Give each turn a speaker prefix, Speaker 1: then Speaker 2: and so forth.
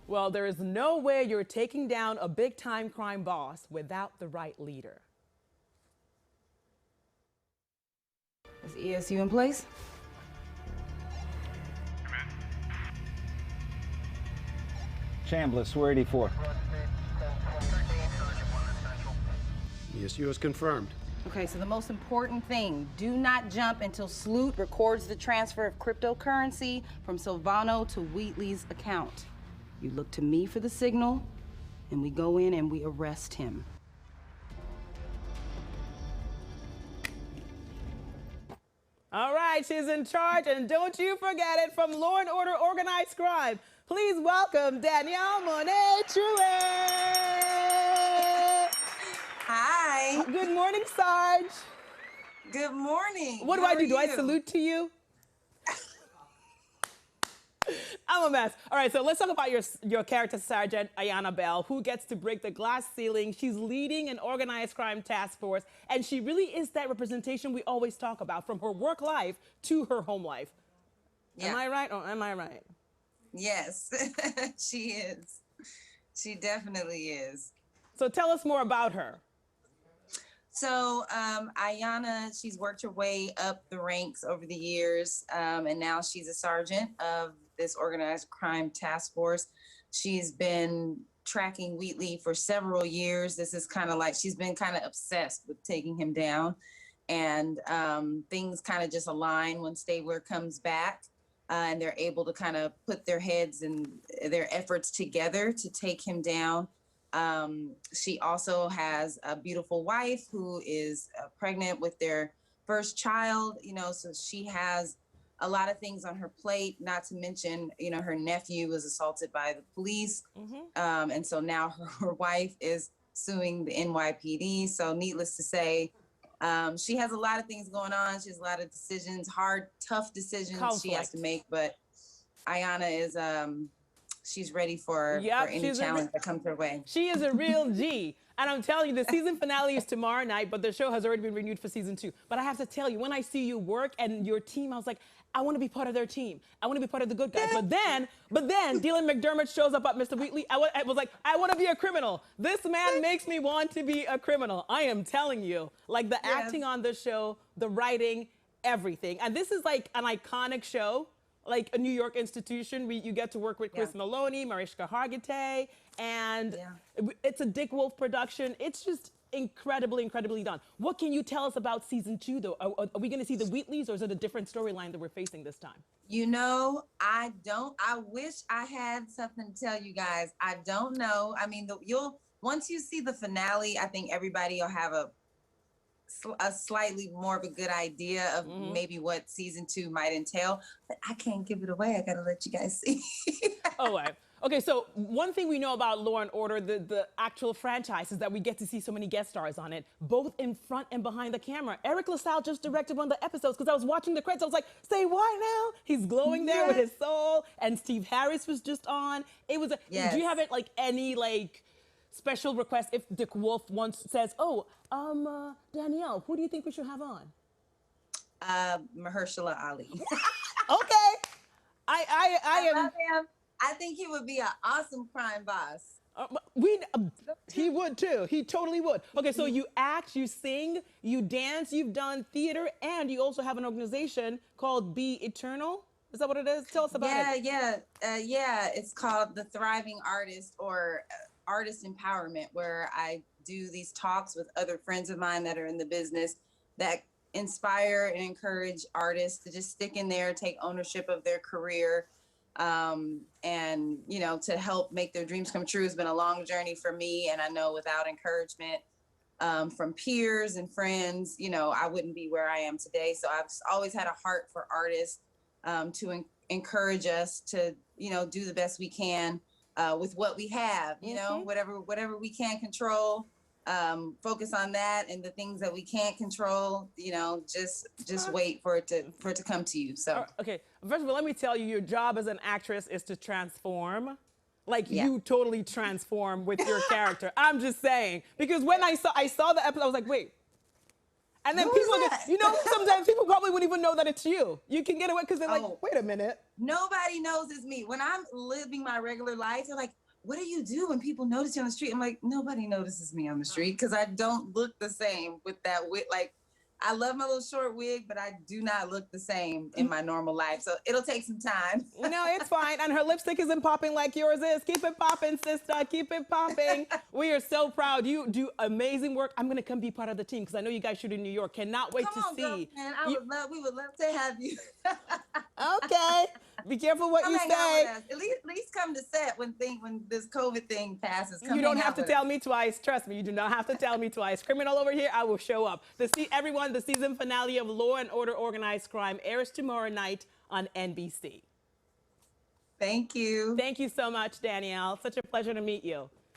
Speaker 1: Well, there is no way you're taking down a big-time crime boss without the right leader.
Speaker 2: Is ESU in place?
Speaker 3: Chambliss, we're 84.
Speaker 4: ESU is confirmed.
Speaker 2: Okay, so the most important thing, do not jump until Sloot records the transfer of cryptocurrency from Silvano to Wheatley's account. You look to me for the signal, and we go in and we arrest him.
Speaker 1: All right, she's in charge, and don't you forget it, from Law and Order Organized Crime. Please welcome Danielle Mone Truitt.
Speaker 5: Hi.
Speaker 1: Good morning, Sarge.
Speaker 5: Good morning.
Speaker 1: What do
Speaker 5: How
Speaker 1: I do?
Speaker 5: are
Speaker 1: Do I
Speaker 5: you?
Speaker 1: salute to you? I'm a mess. All right, so let's talk about your character, Sergeant Ayanna Bell, who gets to break the glass ceiling. She's leading an organized crime task force, and she really is that representation we always talk about, from her work life to her home life.
Speaker 5: Yeah.
Speaker 1: Am I right or am I right?
Speaker 5: Yes, she is. She definitely is.
Speaker 1: So tell us more about her.
Speaker 5: So Ayanna, she's worked her way up the ranks over the years, and now she's a sergeant of this organized crime task force. She's been tracking Wheatley for several years. This is kind of like, she's been kind of obsessed with taking him down, and things kind of just align when Stabler comes back, and they're able to kind of put their heads and their efforts together to take him down. She also has a beautiful wife who is pregnant with their first child, so she has a lot of things on her plate, not to mention, her nephew was assaulted by the police. And so now her wife is suing the NYPD. So needless to say, she has a lot of things going on. She has a lot of decisions, hard, tough decisions she has to make, but Ayanna is, she's ready for any challenge that comes her way.
Speaker 1: She is a real G. And I'm telling you, the season finale is tomorrow night, but the show has already been renewed for season 2. But I have to tell you, when I see you work and your team, I was like, I want to be part of their team. I want to be part of the good guys. But then Dylan McDermott shows up at Mr. Wheatley. I was like, I want to be a criminal. This man makes me want to be a criminal. I am telling you, like the acting on the show, the writing, everything. And this is like an iconic show, like a New York institution. You get to work with Chris Maloney, Mariska Hargitay, and it's a Dick Wolf production. It's just incredibly, incredibly done. What can you tell us about season 2, though? Are we going to see the Wheatleys, or is it a different storyline that we're facing this time?
Speaker 5: I don't. I wish I had something to tell you guys. I don't know. I mean, once you see the finale, I think everybody will have a slightly more of a good idea of maybe what season 2 might entail, but I can't give it away. I gotta let you guys see.
Speaker 1: Oh, right. Okay, so one thing we know about Law and Order, the actual franchise, is that we get to see so many guest stars on it, both in front and behind the camera. Eric LaSalle just directed one of the episodes, because I was watching the credits. I was like, say what now? He's glowing there with his soul, and Steve Harris was just on. It was. Do you have any special request if Dick Wolf once says, Danielle, who do you think we should have on?
Speaker 5: Mahershala Ali.
Speaker 1: Okay. I
Speaker 5: love him. I think he would be an awesome crime boss.
Speaker 1: He would too. He totally would. Okay, so you act, you sing, you dance, you've done theater, and you also have an organization called Be Eternal. Is that what it is? Tell us about it.
Speaker 5: Yeah. It's called The Thriving Artist, or Artist Empowerment, where I do these talks with other friends of mine that are in the business that inspire and encourage artists to just stick in there, take ownership of their career, and to help make their dreams come true. Has been a long journey for me, and I know without encouragement from peers and friends, I wouldn't be where I am today. So I've always had a heart for artists, to encourage us to do the best we can with what we have, whatever we can control, focus on that, and the things that we can't control, just wait for it to come to you. So
Speaker 1: okay, first of all, let me tell you, your job as an actress is to transform. You totally transform with your character. I'm just saying, because when I saw the episode, I was like, wait. And then
Speaker 5: Who
Speaker 1: people,
Speaker 5: is that?
Speaker 1: you know, sometimes people probably wouldn't even know that it's you. You can get away because they're like,
Speaker 5: Oh.
Speaker 1: wait a minute.
Speaker 5: Nobody knows it's me. When I'm living my regular life, they're like, what do you do when people notice you on the street? I'm like, nobody notices me on the street because I don't look the same with that wig. Like, I love my little short wig, but I do not look the same in my normal life. So it'll take some time.
Speaker 1: No, it's fine. And her lipstick isn't popping like yours is. Keep it popping, sister. Keep it popping. We are so proud. You do amazing work. I'm going to come be part of the team because I know you guys shoot in New York. Cannot wait
Speaker 5: Come
Speaker 1: to
Speaker 5: on,
Speaker 1: see.
Speaker 5: girlfriend. We would love to have you.
Speaker 1: Okay. Be careful what
Speaker 5: Come
Speaker 1: you
Speaker 5: hang out
Speaker 1: say.
Speaker 5: with us. At least come to set when this COVID thing passes. Come
Speaker 1: You don't
Speaker 5: hang
Speaker 1: have
Speaker 5: out
Speaker 1: to
Speaker 5: with
Speaker 1: tell
Speaker 5: us.
Speaker 1: me twice. Trust me, you do not have to tell me twice. Criminal over here, I will show up. Everyone, the season finale of Law and Order Organized Crime airs tomorrow night on NBC.
Speaker 5: Thank you.
Speaker 1: Thank you so much, Danielle. Such a pleasure to meet you.